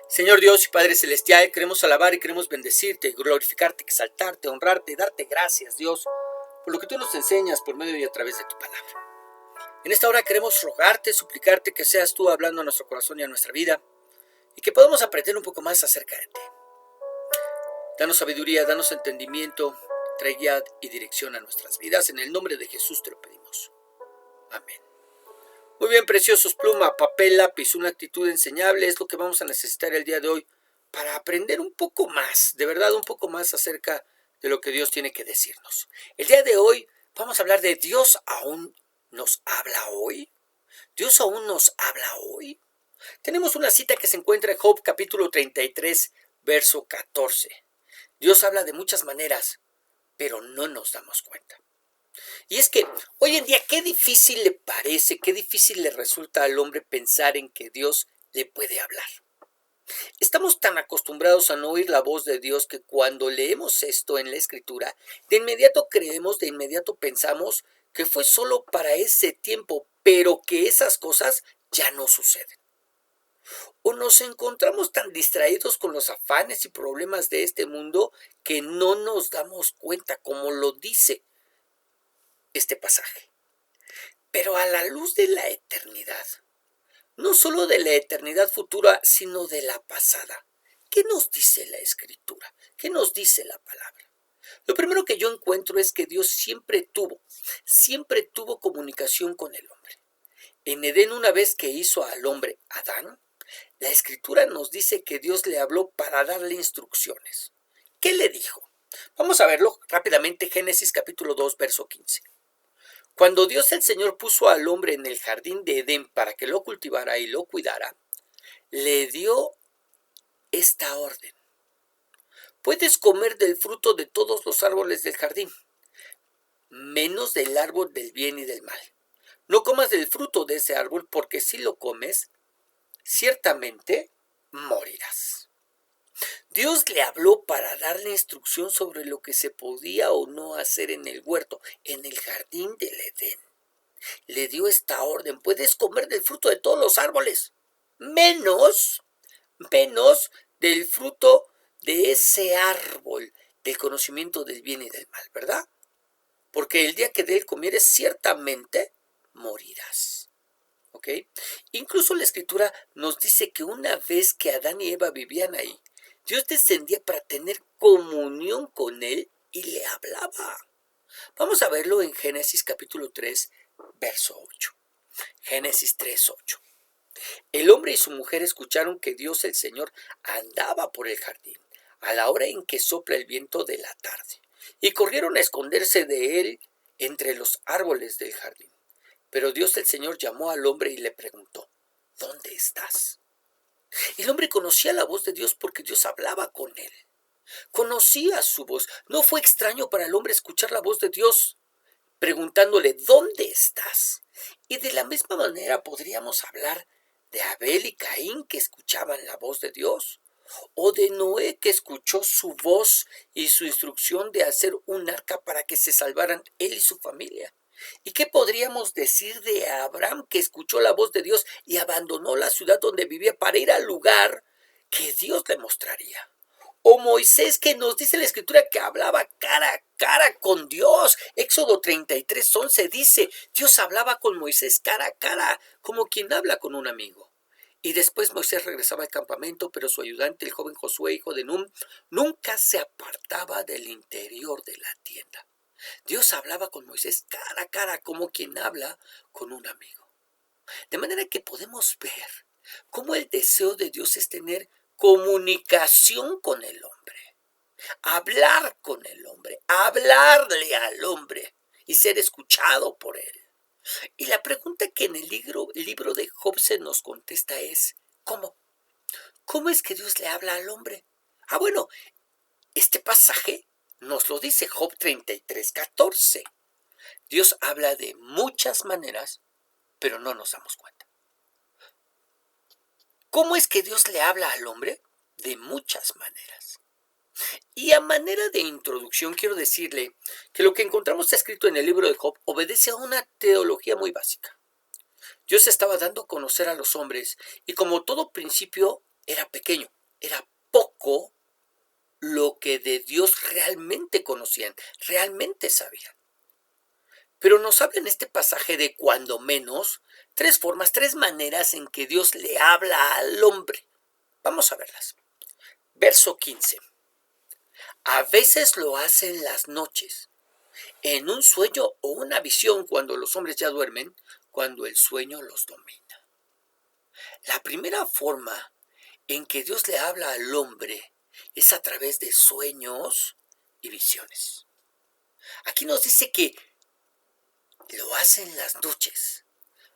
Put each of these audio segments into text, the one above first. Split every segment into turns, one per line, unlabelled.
Señor Dios y Padre Celestial, queremos alabar y queremos bendecirte, glorificarte, exaltarte, honrarte, darte gracias, Dios, por lo que tú nos enseñas por medio y a través de tu palabra. En esta hora queremos rogarte, suplicarte que seas tú hablando a nuestro corazón y a nuestra vida y que podamos aprender un poco más acerca de ti. Danos sabiduría, danos entendimiento, trae guía y dirección a nuestras vidas. En el nombre de Jesús te lo pedimos. Amén. Muy bien, preciosos, pluma, papel, lápiz, una actitud enseñable es lo que vamos a necesitar el día de hoy para aprender un poco más, de verdad un poco más acerca de lo que Dios tiene que decirnos. El día de hoy vamos a hablar de Dios aún nos habla hoy. ¿Dios aún nos habla hoy? Tenemos una cita que se encuentra en Job capítulo 33, verso 14. Dios habla de muchas maneras, pero no nos damos cuenta. Y es que hoy en día qué difícil le parece, qué difícil le resulta al hombre pensar en que Dios le puede hablar. Estamos tan acostumbrados a no oír la voz de Dios que cuando leemos esto en la Escritura, de inmediato creemos, de inmediato pensamos que fue solo para ese tiempo, pero que esas cosas ya no suceden. O nos encontramos tan distraídos con los afanes y problemas de este mundo que no nos damos cuenta, como lo dice este pasaje. Pero a la luz de la eternidad, no solo de la eternidad futura, sino de la pasada, ¿qué nos dice la Escritura? ¿Qué nos dice la palabra? Lo primero que yo encuentro es que Dios siempre tuvo comunicación con el hombre. En Edén, una vez que hizo al hombre Adán, la Escritura nos dice que Dios le habló para darle instrucciones. ¿Qué le dijo? Vamos a verlo rápidamente, Génesis capítulo 2, verso 15. Cuando Dios el Señor puso al hombre en el jardín de Edén para que lo cultivara y lo cuidara, le dio esta orden. Puedes comer del fruto de todos los árboles del jardín, menos del árbol del bien y del mal. No comas del fruto de ese árbol, porque si lo comes, ciertamente morirás. Dios le habló para darle instrucción sobre lo que se podía o no hacer en el huerto, en el jardín del Edén. Le dio esta orden: puedes comer del fruto de todos los árboles, menos del fruto de ese árbol del conocimiento del bien y del mal, ¿verdad? Porque el día que de él comieres, ciertamente morirás. ¿Ok? Incluso la Escritura nos dice que una vez que Adán y Eva vivían ahí, Dios descendía para tener comunión con él y le hablaba. Vamos a verlo en Génesis capítulo 3, verso 8. Génesis 3, 8. El hombre y su mujer escucharon que Dios el Señor andaba por el jardín a la hora en que sopla el viento de la tarde, y corrieron a esconderse de él entre los árboles del jardín. Pero Dios el Señor llamó al hombre y le preguntó: ¿dónde estás? El hombre conocía la voz de Dios porque Dios hablaba con él. Conocía su voz. No fue extraño para el hombre escuchar la voz de Dios preguntándole: ¿dónde estás? Y de la misma manera podríamos hablar de Abel y Caín, que escuchaban la voz de Dios, o de Noé, que escuchó su voz y su instrucción de hacer un arca para que se salvaran él y su familia. ¿Y qué podríamos decir de Abraham, que escuchó la voz de Dios y abandonó la ciudad donde vivía para ir al lugar que Dios le mostraría? O Moisés, que nos dice la Escritura que hablaba cara a cara con Dios. Éxodo 33, 11 dice: Dios hablaba con Moisés cara a cara, como quien habla con un amigo. Y después Moisés regresaba al campamento, pero su ayudante, el joven Josué, hijo de Nun, nunca se apartaba del interior de la tienda. Dios hablaba con Moisés cara a cara, como quien habla con un amigo. De manera que podemos ver cómo el deseo de Dios es tener comunicación con el hombre, hablar con el hombre, hablarle al hombre y ser escuchado por él. Y la pregunta que en el libro de Job se nos contesta es: ¿cómo? ¿Cómo es que Dios le habla al hombre? Bueno, este pasaje nos lo dice Job 33, 14. Dios habla de muchas maneras, pero no nos damos cuenta. ¿Cómo es que Dios le habla al hombre? De muchas maneras. Y a manera de introducción quiero decirle que lo que encontramos escrito en el libro de Job obedece a una teología muy básica. Dios estaba dando a conocer a los hombres y, como todo principio, era pequeño. era poco lo que de Dios realmente conocían, realmente sabían. Pero nos habla en este pasaje de cuando menos tres formas, tres maneras en que Dios le habla al hombre. Vamos a verlas. Verso 15. A veces lo hace en las noches, en un sueño o una visión cuando los hombres ya duermen, cuando el sueño los domina. La primera forma en que Dios le habla al hombre es a través de sueños y visiones. Aquí nos dice que lo hace en las noches,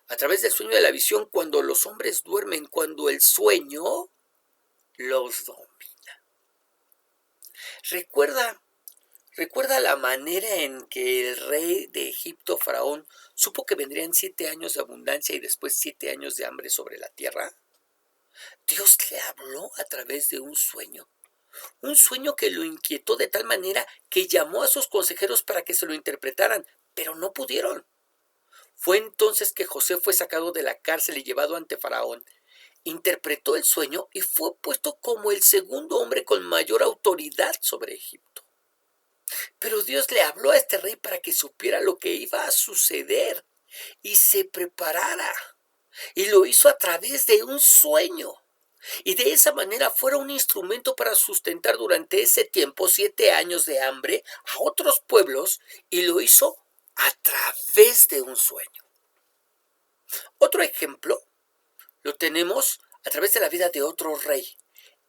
a través del sueño y de la visión cuando los hombres duermen, cuando el sueño los domina. Recuerda la manera en que el rey de Egipto, Faraón, supo que vendrían 7 años de abundancia y después 7 años de hambre sobre la tierra. Dios le habló a través de un sueño que lo inquietó de tal manera que llamó a sus consejeros para que se lo interpretaran, pero no pudieron. Fue entonces que José fue sacado de la cárcel y llevado ante Faraón. Interpretó el sueño y fue puesto como el segundo hombre con mayor autoridad sobre Egipto. Pero Dios le habló a este rey para que supiera lo que iba a suceder y se preparara. Y lo hizo a través de un sueño. Y de esa manera fuera un instrumento para sustentar durante ese tiempo 7 años de hambre a otros pueblos, y lo hizo a través de un sueño. Otro ejemplo lo tenemos a través de la vida de otro rey,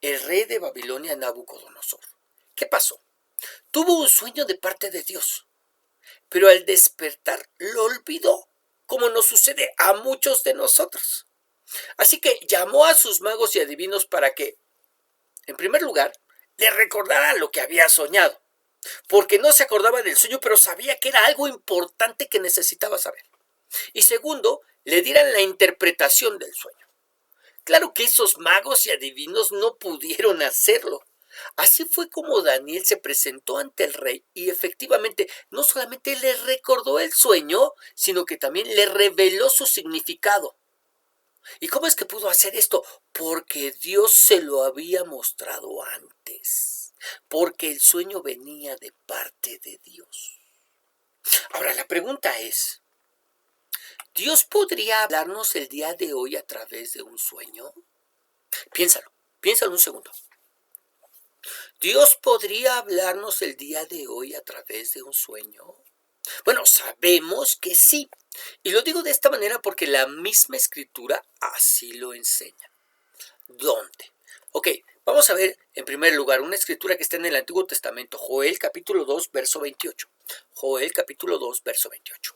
el rey de Babilonia, Nabucodonosor. ¿Qué pasó? Tuvo un sueño de parte de Dios, pero al despertar lo olvidó, como nos sucede a muchos de nosotros. Así que llamó a sus magos y adivinos para que, en primer lugar, le recordaran lo que había soñado, porque no se acordaba del sueño, pero sabía que era algo importante que necesitaba saber. Y segundo, le dieran la interpretación del sueño. Claro que esos magos y adivinos no pudieron hacerlo. Así fue como Daniel se presentó ante el rey y efectivamente no solamente le recordó el sueño, sino que también le reveló su significado. ¿Y cómo es que pudo hacer esto? Porque Dios se lo había mostrado antes. Porque el sueño venía de parte de Dios. Ahora, la pregunta es, ¿Dios podría hablarnos el día de hoy a través de un sueño? Piénsalo un segundo. ¿Dios podría hablarnos el día de hoy a través de un sueño? Bueno, sabemos que sí. Y lo digo de esta manera porque la misma escritura así lo enseña. ¿Dónde? Ok, vamos a ver en primer lugar una escritura que está en el Antiguo Testamento, Joel capítulo 2, verso 28. Joel capítulo 2, verso 28.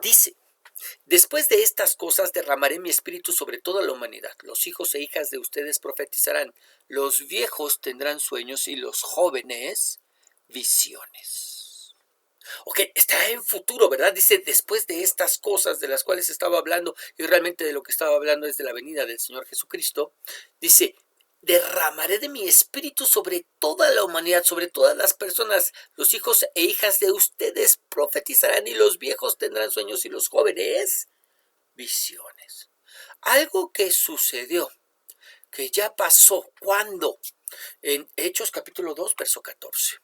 Dice, después de estas cosas derramaré mi espíritu sobre toda la humanidad. Los hijos e hijas de ustedes profetizarán, los viejos tendrán sueños y los jóvenes visiones. Ok, está en futuro, ¿verdad? Dice, después de estas cosas de las cuales estaba hablando, y realmente de lo que estaba hablando es de la venida del Señor Jesucristo, dice, derramaré de mi espíritu sobre toda la humanidad, sobre todas las personas, los hijos e hijas de ustedes profetizarán y los viejos tendrán sueños y los jóvenes visiones. Algo que sucedió, que ya pasó, ¿cuándo? En Hechos capítulo 2, verso 14.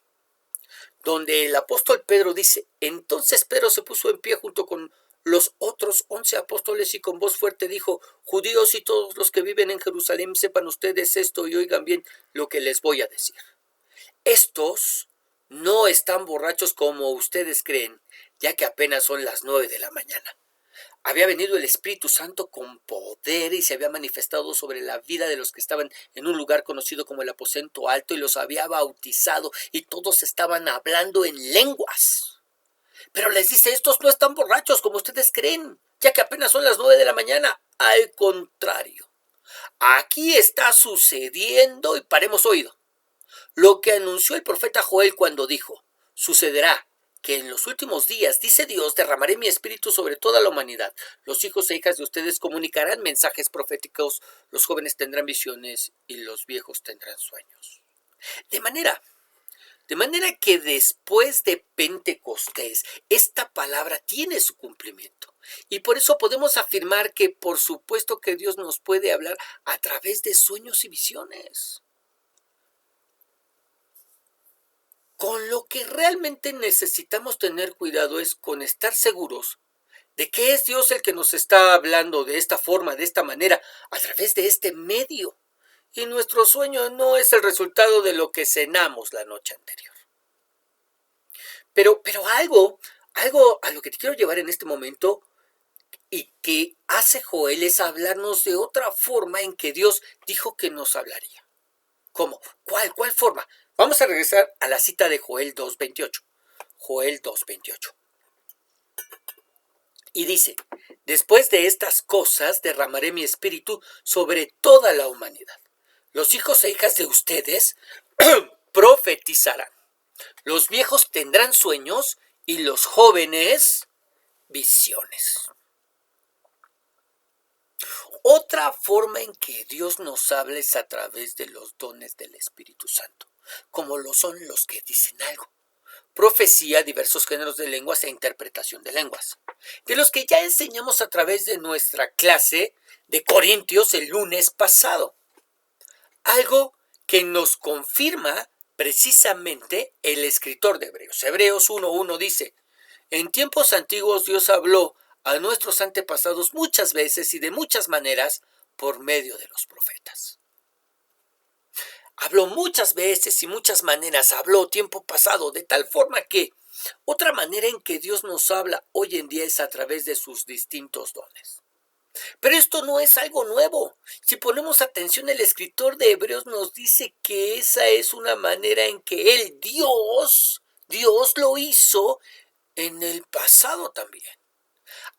Donde el apóstol Pedro dice, entonces Pedro se puso en pie junto con los otros 11 apóstoles y con voz fuerte dijo, judíos y todos los que viven en Jerusalén, sepan ustedes esto y oigan bien lo que les voy a decir. Estos no están borrachos como ustedes creen, ya que apenas son las 9 de la mañana. Había venido el Espíritu Santo con poder y se había manifestado sobre la vida de los que estaban en un lugar conocido como el aposento alto y los había bautizado y todos estaban hablando en lenguas. Pero les dice, estos no están borrachos como ustedes creen, ya que apenas son las 9 de la mañana. Al contrario, aquí está sucediendo, y paremos oído, lo que anunció el profeta Joel cuando dijo, sucederá que en los últimos días, dice Dios, derramaré mi espíritu sobre toda la humanidad. Los hijos e hijas de ustedes comunicarán mensajes proféticos, los jóvenes tendrán visiones y los viejos tendrán sueños. De manera que después de Pentecostés, esta palabra tiene su cumplimiento. Y por eso podemos afirmar que por supuesto que Dios nos puede hablar a través de sueños y visiones. Con lo que realmente necesitamos tener cuidado es con estar seguros de que es Dios el que nos está hablando de esta forma, de esta manera, a través de este medio. Y nuestro sueño no es el resultado de lo que cenamos la noche anterior. Pero algo a lo que te quiero llevar en este momento y que hace Joel es hablarnos de otra forma en que Dios dijo que nos hablaría. ¿Cómo? ¿Cuál forma? Vamos a regresar a la cita de Joel 2:28. Joel 2:28. Y dice, después de estas cosas derramaré mi espíritu sobre toda la humanidad. Los hijos e hijas de ustedes profetizarán. Los viejos tendrán sueños y los jóvenes visiones. Otra forma en que Dios nos habla es a través de los dones del Espíritu Santo, como lo son los que dicen algo. Profecía, diversos géneros de lenguas e interpretación de lenguas, de los que ya enseñamos a través de nuestra clase de Corintios el lunes pasado. Algo que nos confirma precisamente el escritor de Hebreos. Hebreos 1:1 dice, en tiempos antiguos Dios habló a nuestros antepasados muchas veces y de muchas maneras por medio de los profetas. Habló muchas veces y muchas maneras, habló tiempo pasado, de tal forma que otra manera en que Dios nos habla hoy en día es a través de sus distintos dones. Pero esto no es algo nuevo. Si ponemos atención, el escritor de Hebreos nos dice que esa es una manera en que él, Dios lo hizo en el pasado también.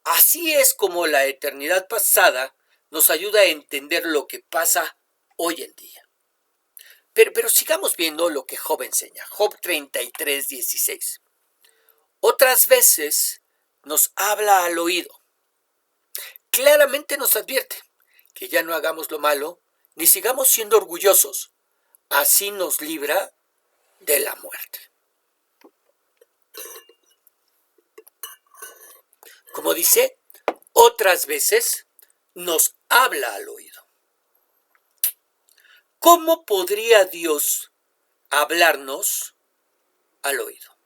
Así es como la eternidad pasada nos ayuda a entender lo que pasa hoy en día. Pero sigamos viendo lo que Job enseña. Job 33:16. Otras veces nos habla al oído. Claramente nos advierte que ya no hagamos lo malo, ni sigamos siendo orgullosos. Así nos libra de la muerte. Como dice, otras veces nos habla al oído. ¿Cómo podría Dios hablarnos al oído?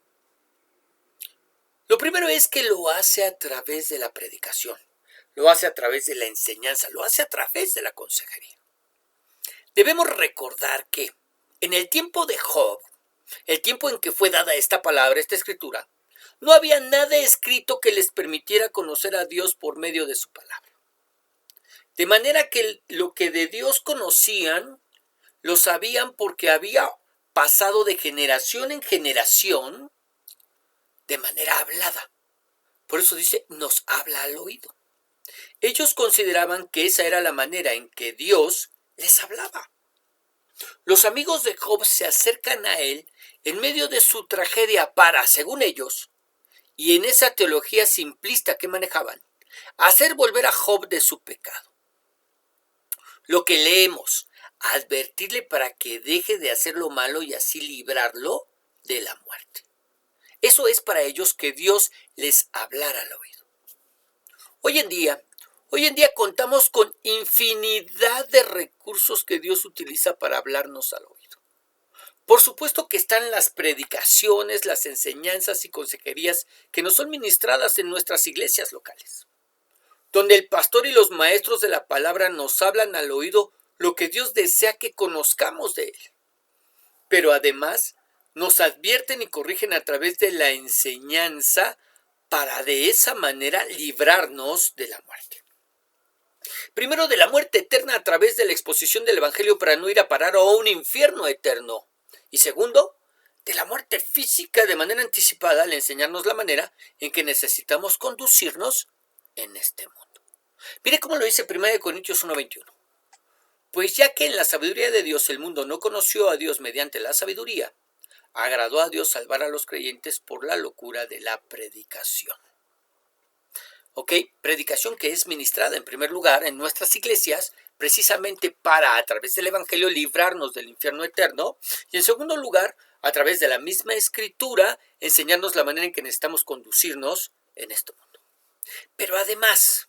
Lo primero es que lo hace a través de la predicación, lo hace a través de la enseñanza, lo hace a través de la consejería. Debemos recordar que en el tiempo de Job, el tiempo en que fue dada esta palabra, esta escritura, no había nada escrito que les permitiera conocer a Dios por medio de su palabra. De manera que lo que de Dios conocían, lo sabían porque había pasado de generación en generación de manera hablada. Por eso dice, nos habla al oído. Ellos consideraban que esa era la manera en que Dios les hablaba. Los amigos de Job se acercan a él en medio de su tragedia para, según ellos, y en esa teología simplista que manejaban, hacer volver a Job de su pecado. Lo que leemos, advertirle para que deje de hacer lo malo y así librarlo de la muerte. Eso es para ellos que Dios les hablara al oído. Hoy en día contamos con infinidad de recursos que Dios utiliza para hablarnos al oído. Por supuesto que están las predicaciones, las enseñanzas y consejerías que nos son ministradas en nuestras iglesias locales, donde el pastor y los maestros de la palabra nos hablan al oído lo que Dios desea que conozcamos de él. Pero además nos advierten y corrigen a través de la enseñanza para de esa manera librarnos de la muerte. Primero, de la muerte eterna a través de la exposición del evangelio para no ir a parar a un infierno eterno. Y segundo, de la muerte física de manera anticipada al enseñarnos la manera en que necesitamos conducirnos en este mundo. Mire cómo lo dice 1 Corintios 1:21. Pues ya que en la sabiduría de Dios el mundo no conoció a Dios mediante la sabiduría, agradó a Dios salvar a los creyentes por la locura de la predicación. Predicación que es ministrada en primer lugar en nuestras iglesias precisamente para, a través del evangelio, librarnos del infierno eterno, y en segundo lugar, a través de la misma escritura, enseñarnos la manera en que necesitamos conducirnos en este mundo. Pero además,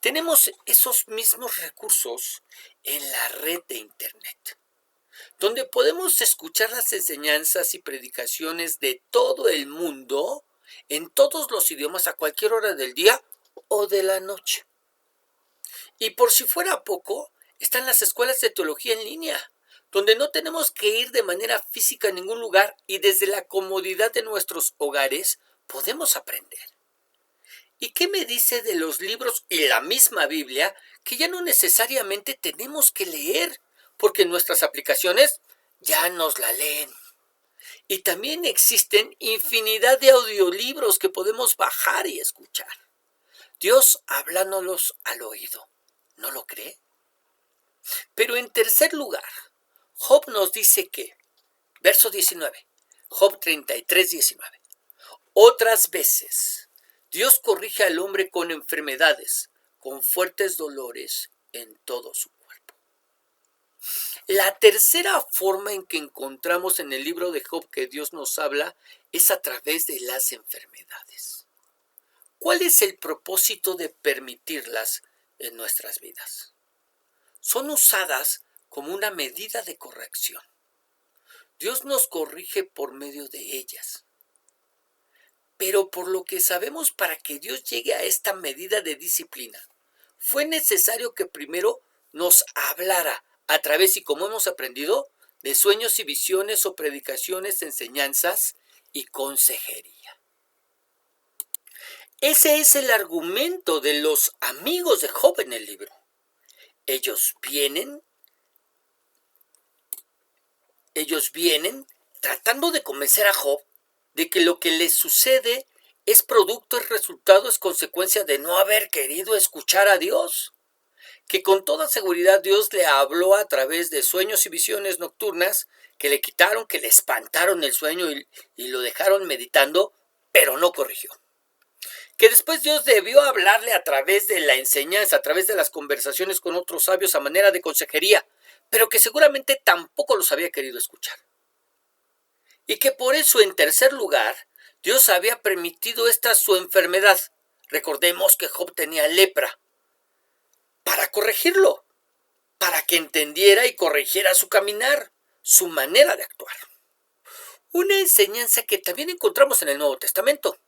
tenemos esos mismos recursos en la red de Internet, donde podemos escuchar las enseñanzas y predicaciones de todo el mundo, en todos los idiomas, a cualquier hora del día o de la noche. Y por si fuera poco, están las escuelas de teología en línea, donde no tenemos que ir de manera física a ningún lugar y desde la comodidad de nuestros hogares podemos aprender. ¿Y qué me dice de los libros y la misma Biblia que ya no necesariamente tenemos que leer, porque nuestras aplicaciones ya nos la leen? Y también existen infinidad de audiolibros que podemos bajar y escuchar. Dios hablándolos al oído. ¿No lo cree? Pero en tercer lugar, Job nos dice que, verso 19, Job 33, 19, otras veces Dios corrige al hombre con enfermedades, con fuertes dolores en todo su cuerpo. La tercera forma en que encontramos en el libro de Job que Dios nos habla es a través de las enfermedades. ¿Cuál es el propósito de permitirlas en nuestras vidas? Son usadas como una medida de corrección. Dios nos corrige por medio de ellas. Pero por lo que sabemos, para que Dios llegue a esta medida de disciplina, fue necesario que primero nos hablara a través, y como hemos aprendido, de sueños y visiones o predicaciones, enseñanzas y consejería. Ese es el argumento de los amigos de Job en el libro. Ellos vienen tratando de convencer a Job de que lo que le sucede es producto, es resultado, es consecuencia de no haber querido escuchar a Dios. Que con toda seguridad Dios le habló a través de sueños y visiones nocturnas que le quitaron, que le espantaron el sueño y lo dejaron meditando, pero no corrigió. Que después Dios debió hablarle a través de la enseñanza, a través de las conversaciones con otros sabios a manera de consejería, pero que seguramente tampoco los había querido escuchar. Y que por eso, en tercer lugar, Dios había permitido esta su enfermedad. Recordemos que Job tenía lepra, para corregirlo, para que entendiera y corrigiera su caminar, su manera de actuar. Una enseñanza que también encontramos en el Nuevo Testamento,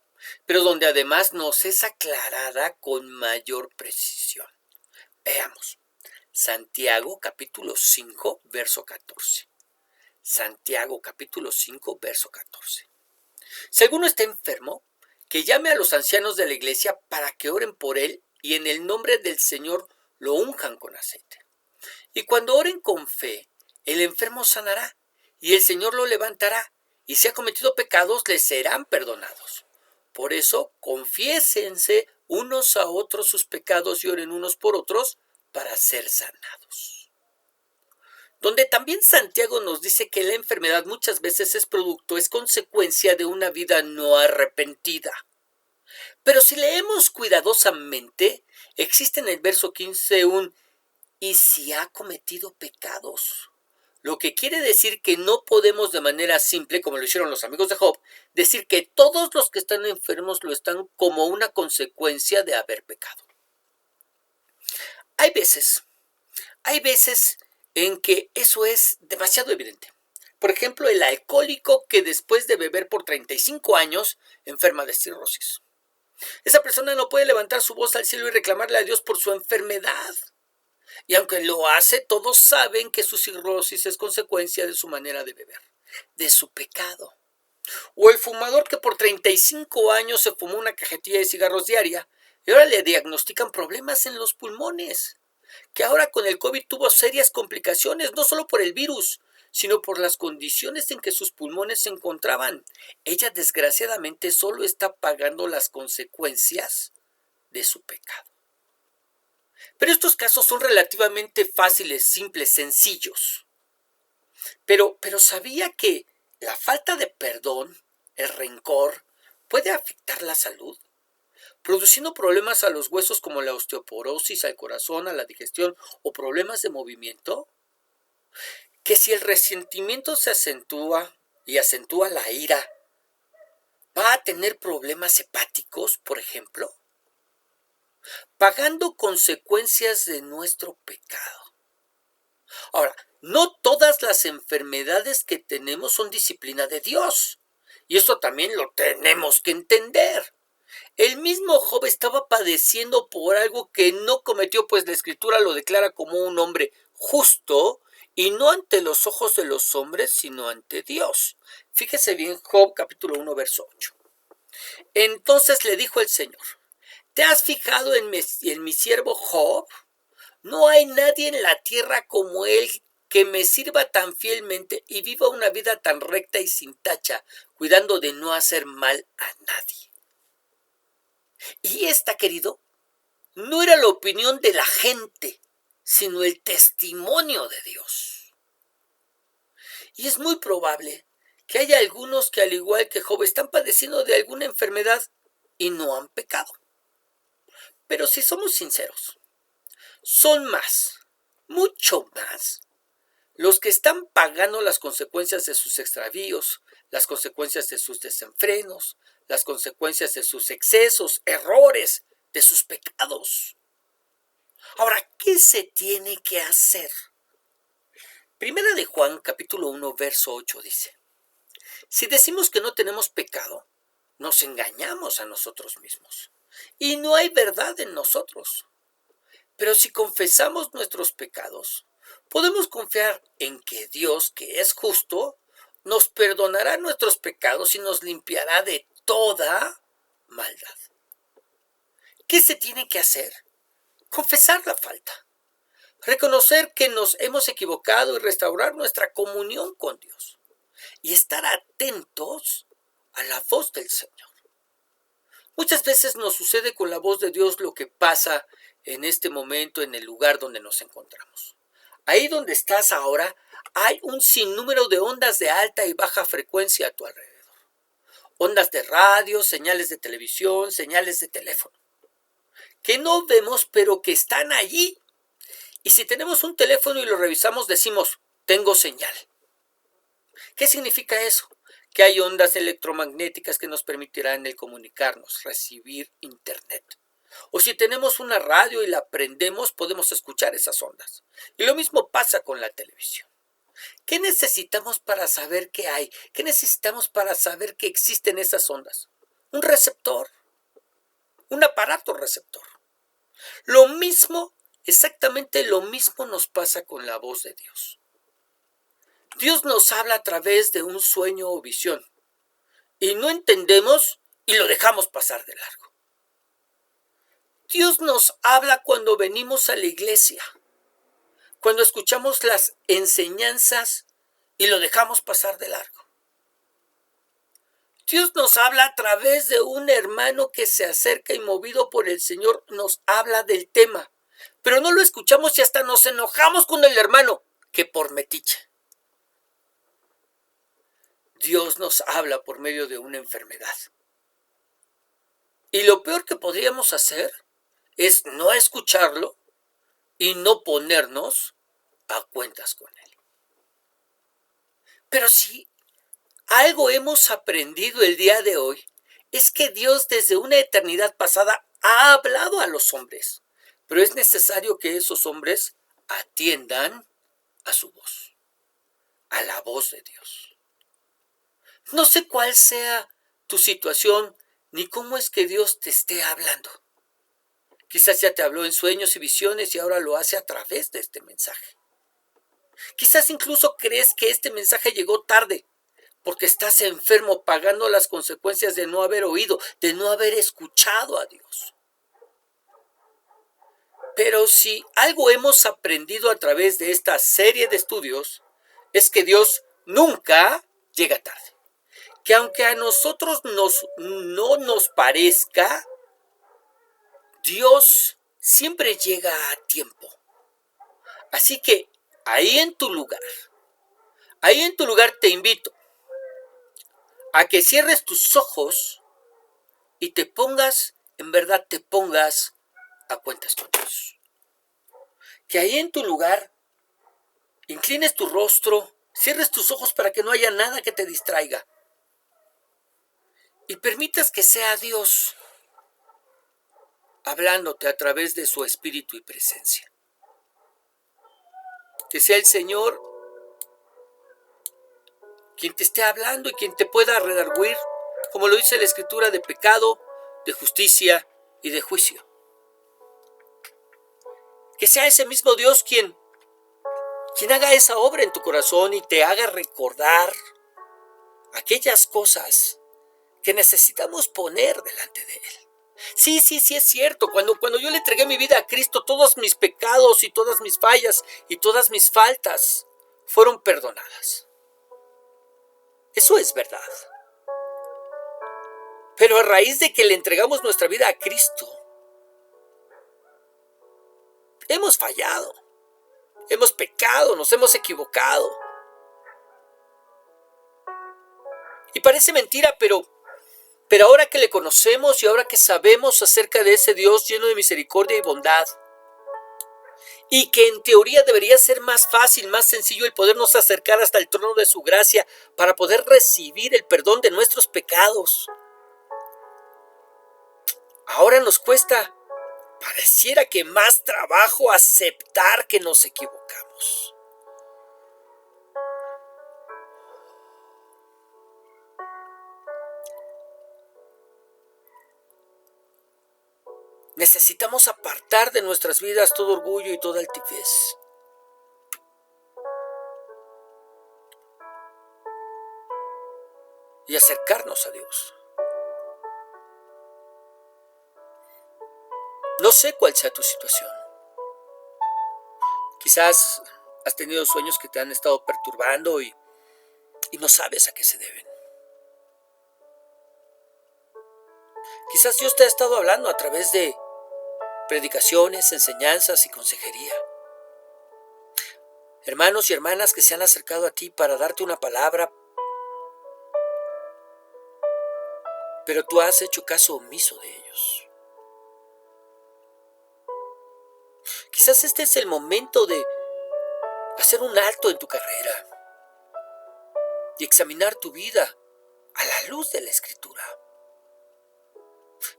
pero donde además nos es aclarada con mayor precisión. Veamos. Santiago capítulo 5, verso 14. Santiago capítulo 5, verso 14. Si alguno está enfermo, que llame a los ancianos de la iglesia para que oren por él y en el nombre del Señor lo unjan con aceite. Y cuando oren con fe, el enfermo sanará y el Señor lo levantará, y si ha cometido pecados, les serán perdonados. Por eso, confiésense unos a otros sus pecados y oren unos por otros para ser sanados. Donde también Santiago nos dice que la enfermedad muchas veces es consecuencia de una vida no arrepentida. Pero si leemos cuidadosamente, existe en el verso 15 y si ha cometido pecados. Lo que quiere decir que no podemos de manera simple, como lo hicieron los amigos de Job, decir que todos los que están enfermos lo están como una consecuencia de haber pecado. Hay veces en que eso es demasiado evidente. Por ejemplo, el alcohólico que después de beber por 35 años enferma de cirrosis. Esa persona no puede levantar su voz al cielo y reclamarle a Dios por su enfermedad. Y aunque lo hace, todos saben que su cirrosis es consecuencia de su manera de beber, de su pecado. O el fumador que por 35 años se fumó una cajetilla de cigarros diaria y ahora le diagnostican problemas en los pulmones. Que ahora con el COVID tuvo serias complicaciones, no solo por el virus, sino por las condiciones en que sus pulmones se encontraban. Ella desgraciadamente solo está pagando las consecuencias de su pecado. Pero estos casos son relativamente fáciles, simples, sencillos. Pero ¿sabía que la falta de perdón, el rencor, puede afectar la salud? Produciendo problemas a los huesos como la osteoporosis, al corazón, a la digestión o problemas de movimiento. Que si el resentimiento se acentúa y acentúa la ira, ¿va a tener problemas hepáticos, por ejemplo? pagando consecuencias de nuestro pecado. Ahora, no todas las enfermedades que tenemos son disciplina de Dios, y eso también lo tenemos que entender. El mismo Job estaba padeciendo por algo que no cometió, pues la Escritura lo declara como un hombre justo, y no ante los ojos de los hombres, sino ante Dios. Fíjese bien, Job capítulo 1, verso 8. Entonces le dijo el Señor: ¿te has fijado en mi siervo Job? No hay nadie en la tierra como él, que me sirva tan fielmente y viva una vida tan recta y sin tacha, cuidando de no hacer mal a nadie. Y esta, querido, no era la opinión de la gente, sino el testimonio de Dios. Y es muy probable que haya algunos que, al igual que Job, están padeciendo de alguna enfermedad y no han pecado. Pero si somos sinceros, son más, mucho más, los que están pagando las consecuencias de sus extravíos, las consecuencias de sus desenfrenos, las consecuencias de sus excesos, errores, de sus pecados. Ahora, ¿qué se tiene que hacer? Primera de Juan, capítulo 1, verso 8 dice: si decimos que no tenemos pecado, nos engañamos a nosotros mismos, y no hay verdad en nosotros. Pero si confesamos nuestros pecados, podemos confiar en que Dios, que es justo, nos perdonará nuestros pecados y nos limpiará de toda maldad. ¿Qué se tiene que hacer? Confesar la falta, reconocer que nos hemos equivocado y restaurar nuestra comunión con Dios, y estar atentos a la voz del Señor. Muchas veces nos sucede con la voz de Dios lo que pasa en este momento en el lugar donde nos encontramos. Ahí donde estás ahora, hay un sinnúmero de ondas de alta y baja frecuencia a tu alrededor. Ondas de radio, señales de televisión, señales de teléfono, que no vemos pero que están allí. Y si tenemos un teléfono y lo revisamos, decimos: tengo señal. ¿Qué significa eso? Que hay ondas electromagnéticas que nos permitirán el comunicarnos, recibir internet. O si tenemos una radio y la prendemos, podemos escuchar esas ondas. Y lo mismo pasa con la televisión. ¿Qué necesitamos para saber qué hay? ¿Qué necesitamos para saber que existen esas ondas? Un receptor, un aparato receptor. Lo mismo, exactamente lo mismo nos pasa con la voz de Dios. Dios nos habla a través de un sueño o visión, y no entendemos y lo dejamos pasar de largo. Dios nos habla cuando venimos a la iglesia, cuando escuchamos las enseñanzas y lo dejamos pasar de largo. Dios nos habla a través de un hermano que se acerca y, movido por el Señor, nos habla del tema, pero no lo escuchamos y hasta nos enojamos con el hermano, que por metiche. Dios nos habla por medio de una enfermedad. Y lo peor que podríamos hacer es no escucharlo y no ponernos a cuentas con él. Pero si algo hemos aprendido el día de hoy, es que Dios desde una eternidad pasada ha hablado a los hombres, pero es necesario que esos hombres atiendan a su voz, a la voz de Dios. No sé cuál sea tu situación ni cómo es que Dios te esté hablando. Quizás ya te habló en sueños y visiones y ahora lo hace a través de este mensaje. Quizás incluso crees que este mensaje llegó tarde porque estás enfermo, pagando las consecuencias de no haber oído, de no haber escuchado a Dios. Pero si algo hemos aprendido a través de esta serie de estudios, es que Dios nunca llega tarde. Que aunque a nosotros no nos parezca, Dios siempre llega a tiempo. Así que ahí en tu lugar te invito a que cierres tus ojos y te pongas, en verdad te pongas a cuentas con Dios. Que ahí en tu lugar inclines tu rostro, cierres tus ojos para que no haya nada que te distraiga. Y permitas que sea Dios hablándote a través de su espíritu y presencia. Que sea el Señor quien te esté hablando y quien te pueda redarguir, como lo dice la Escritura, de pecado, de justicia y de juicio. Que sea ese mismo Dios quien haga esa obra en tu corazón y te haga recordar aquellas cosas que necesitamos poner delante de Él. Sí, es cierto. Cuando yo le entregué mi vida a Cristo, todos mis pecados y todas mis fallas y todas mis faltas fueron perdonadas. Eso es verdad. Pero a raíz de que le entregamos nuestra vida a Cristo, hemos fallado, hemos pecado, nos hemos equivocado. Y parece mentira, pero ahora que le conocemos y ahora que sabemos acerca de ese Dios lleno de misericordia y bondad, y que en teoría debería ser más fácil, más sencillo el podernos acercar hasta el trono de su gracia para poder recibir el perdón de nuestros pecados, ahora nos cuesta, pareciera que más trabajo aceptar que nos equivocamos. Necesitamos apartar de nuestras vidas todo orgullo y toda altivez. Y acercarnos a Dios. No sé cuál sea tu situación. Quizás has tenido sueños que te han estado perturbando y no sabes a qué se deben. Quizás Dios te ha estado hablando a través de predicaciones, enseñanzas y consejería. Hermanos y hermanas que se han acercado a ti para darte una palabra, pero tú has hecho caso omiso de ellos. Quizás este es el momento de hacer un alto en tu carrera y examinar tu vida a la luz de la Escritura.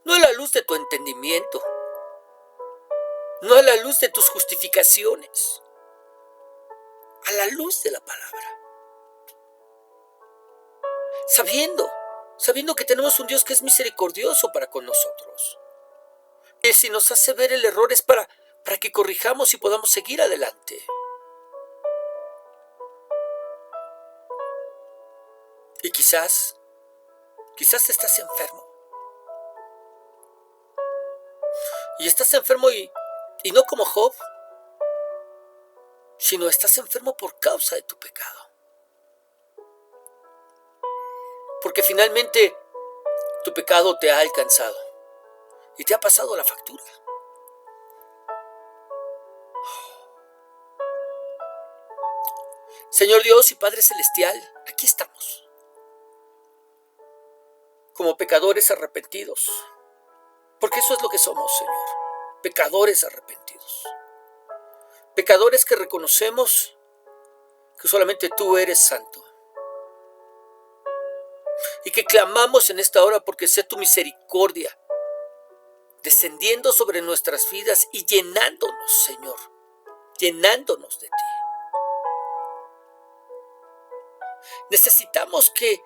No a la luz de tu entendimiento, no a la luz de tus justificaciones, a la luz de la palabra. Sabiendo que tenemos un Dios que es misericordioso para con nosotros. Que si nos hace ver el error es para que corrijamos y podamos seguir adelante. Y quizás estás enfermo. Y estás enfermo y no como Job, sino estás enfermo por causa de tu pecado. Porque finalmente tu pecado te ha alcanzado y te ha pasado la factura. Señor Dios y Padre Celestial, aquí estamos, como pecadores arrepentidos, porque eso es lo que somos, Señor, pecadores arrepentidos, pecadores que reconocemos que solamente tú eres santo, y que clamamos en esta hora porque sea tu misericordia descendiendo sobre nuestras vidas y llenándonos, Señor, llenándonos de ti. Necesitamos que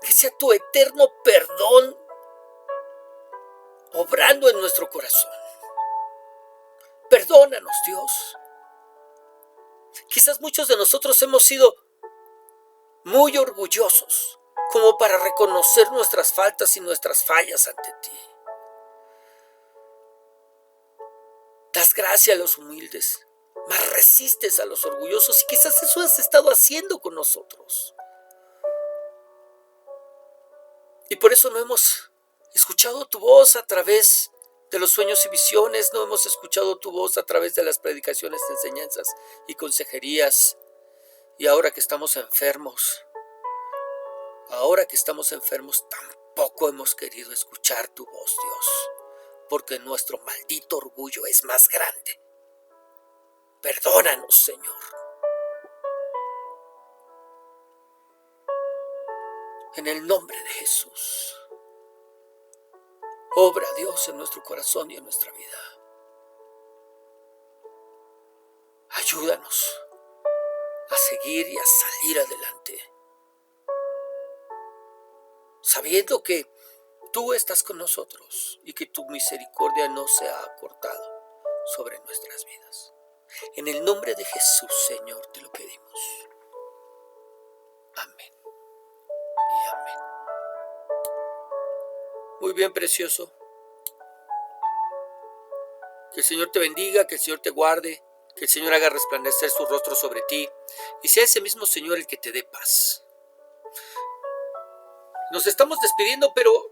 sea tu eterno perdón obrando en nuestro corazón. Perdónanos, Dios. Quizás muchos de nosotros hemos sido muy orgullosos como para reconocer nuestras faltas y nuestras fallas ante ti. Das gracia a los humildes, mas resistes a los orgullosos, y quizás eso has estado haciendo con nosotros. Y por eso no hemos escuchado tu voz a través de los sueños y visiones, no hemos escuchado tu voz a través de las predicaciones, enseñanzas y consejerías. Y ahora que estamos enfermos, tampoco hemos querido escuchar tu voz, Dios, porque nuestro maldito orgullo es más grande. Perdónanos, Señor. En el nombre de Jesús. Obra, Dios, en nuestro corazón y en nuestra vida. Ayúdanos a seguir y a salir adelante, sabiendo que tú estás con nosotros y que tu misericordia no se ha acortado sobre nuestras vidas. En el nombre de Jesús, Señor, te lo pedimos. Amén y amén. Muy bien, precioso. Que el Señor te bendiga, que el Señor te guarde, que el Señor haga resplandecer su rostro sobre ti y sea ese mismo Señor el que te dé paz. Nos estamos despidiendo, pero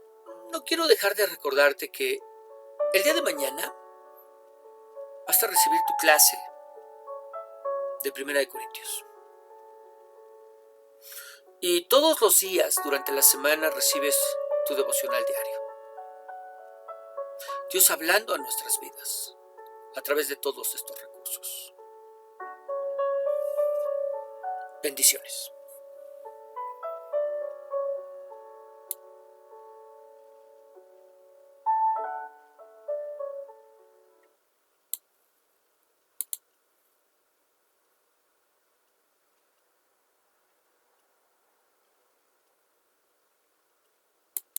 no quiero dejar de recordarte que el día de mañana vas a recibir tu clase de 1 Corintios. Y todos los días durante la semana recibes tu devocional diario. Dios hablando a nuestras vidas a través de todos estos recursos. Bendiciones.